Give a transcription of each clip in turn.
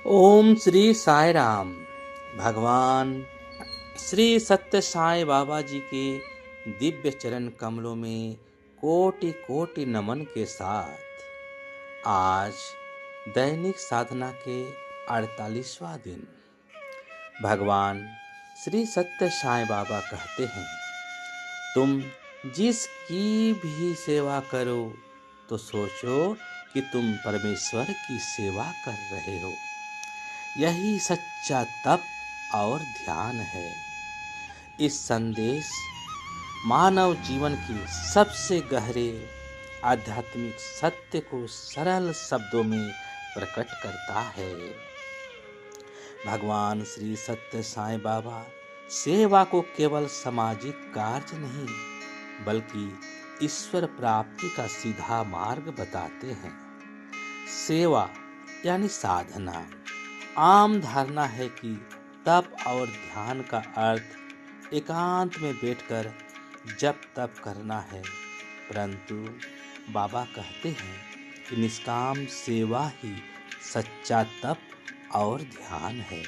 ओम श्री साई राम। भगवान श्री सत्य साई बाबा जी के दिव्य चरण कमलों में कोटि कोटि नमन के साथ आज दैनिक साधना के 48वां दिन। भगवान श्री सत्य साई बाबा कहते हैं, तुम जिसकी भी सेवा करो तो सोचो कि तुम परमेश्वर की सेवा कर रहे हो। यही सच्चा तप और ध्यान है। इस संदेश मानव जीवन के सबसे गहरे आध्यात्मिक सत्य को सरल शब्दों में प्रकट करता है। भगवान श्री सत्य साईं बाबा सेवा को केवल सामाजिक कार्य नहीं बल्कि ईश्वर प्राप्ति का सीधा मार्ग बताते हैं। सेवा यानी साधना। आम धारणा है कि तप और ध्यान का अर्थ एकांत में बैठकर जप तप करना है, परंतु बाबा कहते हैं कि निष्काम सेवा ही सच्चा तप और ध्यान है।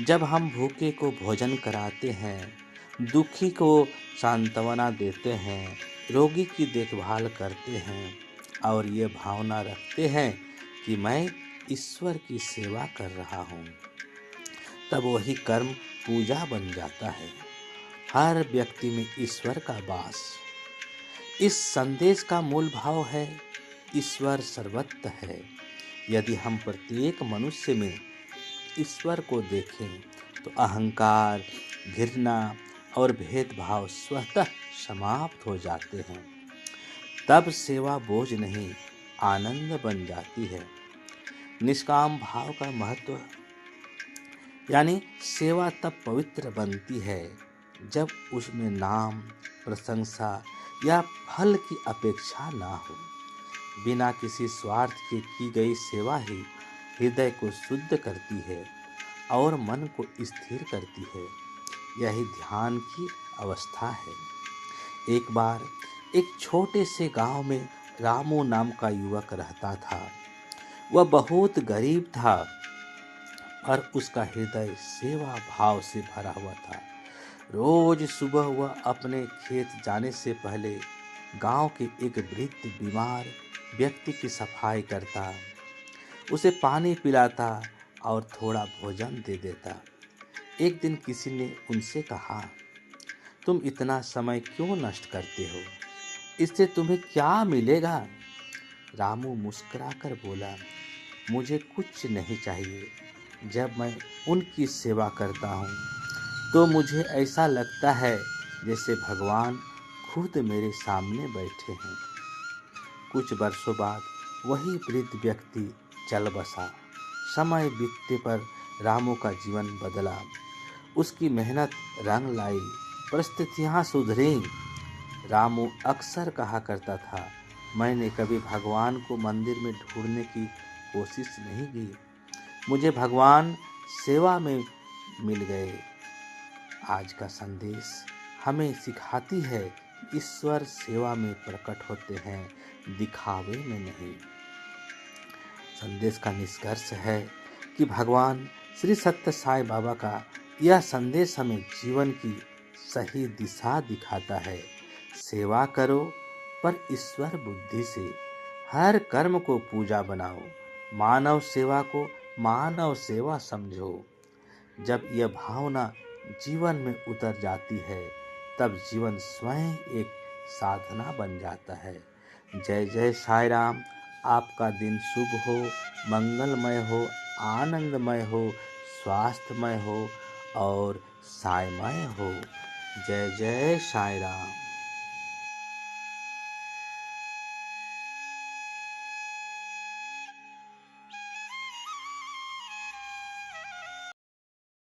जब हम भूखे को भोजन कराते हैं, दुखी को सांत्वना देते हैं, रोगी की देखभाल करते हैं और ये भावना रखते हैं कि मैं ईश्वर की सेवा कर रहा हूँ, तब वही कर्म पूजा बन जाता है। हर व्यक्ति में ईश्वर का वास। इस संदेश का मूल भाव है, ईश्वर सर्वत्र है। यदि हम प्रत्येक मनुष्य में ईश्वर को देखें तो अहंकार, घृणा और भेदभाव स्वतः समाप्त हो जाते हैं। तब सेवा बोझ नहीं, आनंद बन जाती है। निष्काम भाव का महत्व यानी सेवा तब पवित्र बनती है जब उसमें नाम, प्रशंसा या फल की अपेक्षा ना हो। बिना किसी स्वार्थ के की गई सेवा ही हृदय को शुद्ध करती है और मन को स्थिर करती है। यही ध्यान की अवस्था है। एक बार एक छोटे से गांव में रामू नाम का युवक रहता था। वह बहुत गरीब था और उसका हृदय सेवा भाव से भरा हुआ था। रोज सुबह वह अपने खेत जाने से पहले गांव के एक वृद्ध बीमार व्यक्ति की सफाई करता, उसे पानी पिलाता और थोड़ा भोजन दे देता। एक दिन किसी ने उनसे कहा, तुम इतना समय क्यों नष्ट करते हो? इससे तुम्हें क्या मिलेगा? रामू मुस्कुराकर बोला, मुझे कुछ नहीं चाहिए। जब मैं उनकी सेवा करता हूँ तो मुझे ऐसा लगता है जैसे भगवान खुद मेरे सामने बैठे हैं। कुछ वर्षों बाद वही वृद्ध व्यक्ति चल बसा। समय बीतने पर रामू का जीवन बदला। उसकी मेहनत रंग लाई, परिस्थितियाँ सुधरी। रामू अक्सर कहा करता था, मैंने कभी भगवान को मंदिर में ढूंढने की कोशिश नहीं की, मुझे भगवान सेवा में मिल गए। आज का संदेश हमें सिखाती है, ईश्वर सेवा में प्रकट होते हैं, दिखावे में नहीं। संदेश का निष्कर्ष है कि भगवान श्री सत्य साईं बाबा का यह संदेश हमें जीवन की सही दिशा दिखाता है। सेवा करो पर ईश्वर बुद्धि से। हर कर्म को पूजा बनाओ, मानव सेवा को मानव सेवा समझो। जब यह भावना जीवन में उतर जाती है तब जीवन स्वयं एक साधना बन जाता है। जय जय साईं राम। आपका दिन शुभ हो, मंगलमय हो, आनंदमय हो, स्वास्थ्यमय हो और साईमय हो। जय जय साईं राम।